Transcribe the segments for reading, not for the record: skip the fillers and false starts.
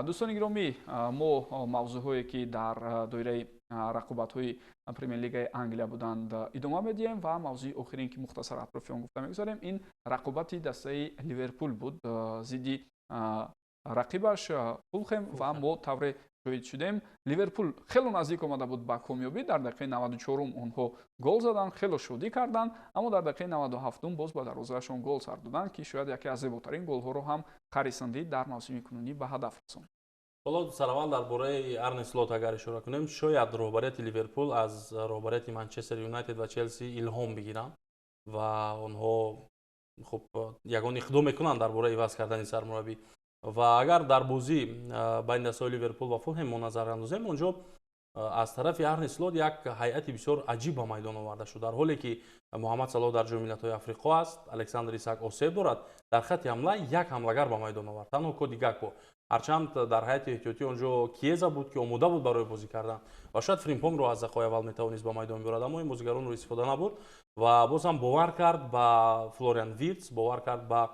дӯстони гиромӣ, мо мавзӯъҳое ки дар доираи рақобатҳои премер-лигаи Англия буданд идома медиҳем ва мавзӯи охирин ки мухтасар атрофи он гуфта мегузарем, ин рақобати дастаи Ливерпул буд зидди рақибаш Фулхэм ва мо тавре шоҳид шудем. Ливерпул хело наздик омада буд ба комёбӣ. Дар дақиқаи 94 онҳо гол заданд, хело шодӣ карданд, аммо дар дақиқаи 97 боз ба дарвозаашон гол сар доданд ки шояд яке аз зеботарин голҳоро ҳам Харри Сандӣ дар мавсими кунунӣ ба ҳадаф расонд. ҳоло сараввал дар бораи Арне Слот агар ишора кунем, шояд роҳбарияти Ливерпул аз роҳбарияти Манчестер Юнайтед ва Челси илҳом бигиранд ва онҳо хуб ягон иқдом мекунанд дар бораи иваз кардани сармураббӣ. Ва агар дар бозӣ байни дастаҳои Ливерпул ва Фулхэм мо назар андозем, онҷо аз тарафи Арне Слот як ҳайати бисёр аҷиб ба майдон оварда шуд. Дар ҳоле ки Муҳаммад Салоҳ дар ҷои Миллатҳои Африқо аст, Александр Исак осеб дорад, дар хатти ҳамла як ҳамлагар ба майдон овард, танҳо Коди Гакпо. Ҳарчанд дар ҳайати эҳтиётӣ онҷо Киеза буд ки омода буд барои бозӣ кардан ва шояд Фримпонгро аз дақиқаи аввал метавонист ба майдон биёрад, аммо ин бозигаронро истифода набурд ва боз ҳам бовар кард ба Флориан Виртс, бовар кард ба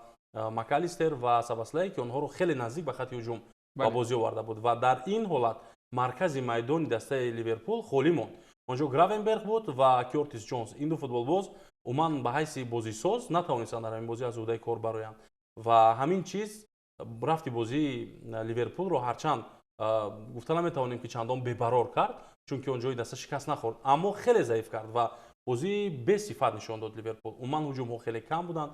Макалистер ва Сабаслай ки онҳоро хеле наздик ба хатти ҳуҷум ба бозӣ оварда буд ва дар ин ҳолат маркази майдони дастаи Ливерпул холӣ монд. Онҷо Гравенберг буд ва Кёртис Ҷонс. Ин ду футболбоз умуман ба ҳайси бозисоз натавонистанд дар ҳамин бозӣ аз ӯҳдаи кор бароянд ва ҳамин чиз рафти бозии Ливерпулро ҳарчанд гуфта наметавонем ки чандон бебарор кард, чунки онҷои даста шикаст нахӯрд, аммо хеле заиф кард ва бозӣ бесифат нишон дод Ливерпул. Умуман ҳуҷумҳо хеле кам буданд,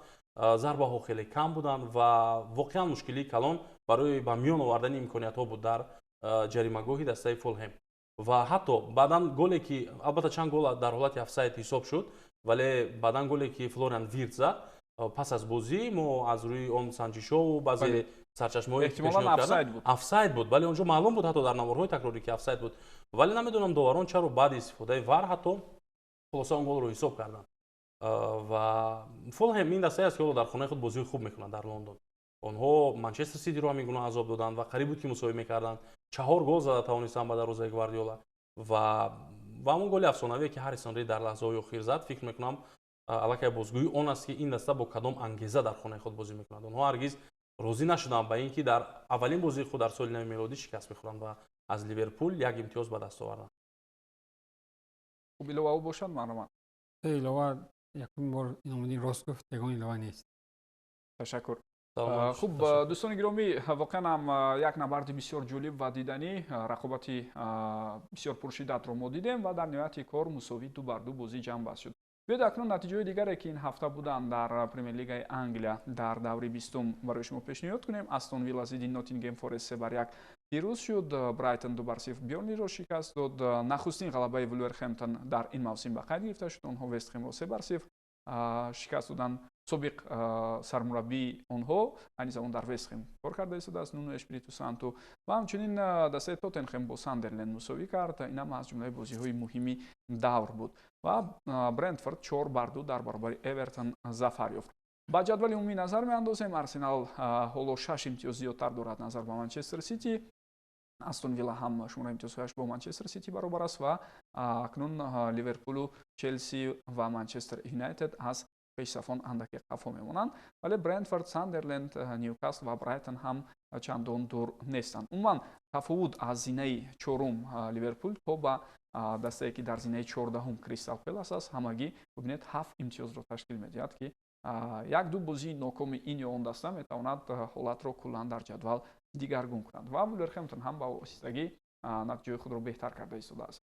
зарбаҳо хеле кам буданд ва воқеан мушкилии калон барои ба миён овардани имкониятҳо буд дар ҷаримагоҳи дастаи Фулхэм. Ва ҳатто баъдан голе ки албатта чанд гол дар ҳолати офсайд ҳисоб шуд, вале баъдан голе ки Флориан Виртс зад пас аз бозӣ мо аз рӯи он санҷишову баъзе сарчашмаҳое эҳтимолан офсайд буд, вале онҷо маълум буд ҳатто дар наморҳои такрорӣ ки офсайд буд, вале намедонам доварон чаро баъди истифодаи ВАР ҳатто хулоса он голро ҳисоб карданд. Ва Фулхэм ин дастае аст ки ҳоло дар хонаи худ бозиҳои хуб мекунад дар Лондон. Онҳо Манчестер Ситиро ҳамин гуна азоб доданд ва қариб буд ки мусовӣ мекарданд. 4 гол зада тавонистанд ба дарвозаи Гвардиола ва ҳамон голи афсонавие ки Ҳаррисон Рид дар лаҳзаҳои охир зад, фикр мекунам аллакай бозгӯи он аст ки ин даста бо кадом ангеза дар хонаи худ бозӣ мекунад. Онҳо ҳаргиз розӣ нашуданд ба ин ки дар аввалин бозии худ дар соли нави милодӣ шикаст бихӯранд ва аз Ливерпул як имтиёз ба даст оварданд. Хуб иловао бошад маълумат. илова якум бор иномадӣ рост гуфт, ягон илова нест. Ташаккур. хуб дӯстони гиромӣ, воқеан ҳам як набарди бисёр ҷолиб ва диданӣ, рақобати бисёр пуршиддатро мо дидем ва дар ниҳояти кор мусовӣ 2-2 бозӣ ҷамъ баст шуд. биёед акнун натиҷаҳои дигаре ки ин ҳафта буданд дар премер-лигаи Англия дар даври 20-ум барои шумо пешниҳод кунем. Астон Вилла зидди Ноттингем Форест 3-1 пирӯз шуд. Брайтон 2-0 Бёрнлиро шикаст дод. Нахустин ғалабаи Вулверхэмптон дар ин мавсим ба қайд гирифта шуд. онҳо Вестхэмро 3-0 шикаст доданд. собиқ сармураббии онҳо айни замон дар Вестхэм кор карда истодааст, Нуно Эшпириту Санту ва ҳамчунин дастаи Тоттенхэм бо Сандерленд мусовӣ кард. инам аз ҷумлаи бозиҳои муҳими давр буд ва Брентфорд 4-2 дар баробари Эвертон зафар ёфт. ба ҷадвали умумӣ назар меандозем. Арсенал ҳоло 6 имтиёз зиёдтар дорад назар ба Манчестер Сити. Астон Вилла ҳам шумора имтиёзҳояш бо Манчестер Сити баробар аст ва акнун Ливерпулу Челси ва Манчестер Юнайтед аз пешсафон андаке қафо мемонанд, вале Брентфорд, Сандерленд, Ньюкасл ва Брайтон ҳам чандон дур нестанд. умуман тафовут аз зинаи чорум Ливерпул то ба дастае ки дар зинаи 14 Кристал Пэлас аст, ҳамагӣ бубинед 7 имтиёзро ташкил медиҳад ки як-ду бозии нокоми ин ё он даста метавонад ҳолатро куллан дар ҷадвал дигаргун кунад ва Вулверхэмптон ҳам ба воситагӣ натиҷаи худро беҳтар карда истодааст.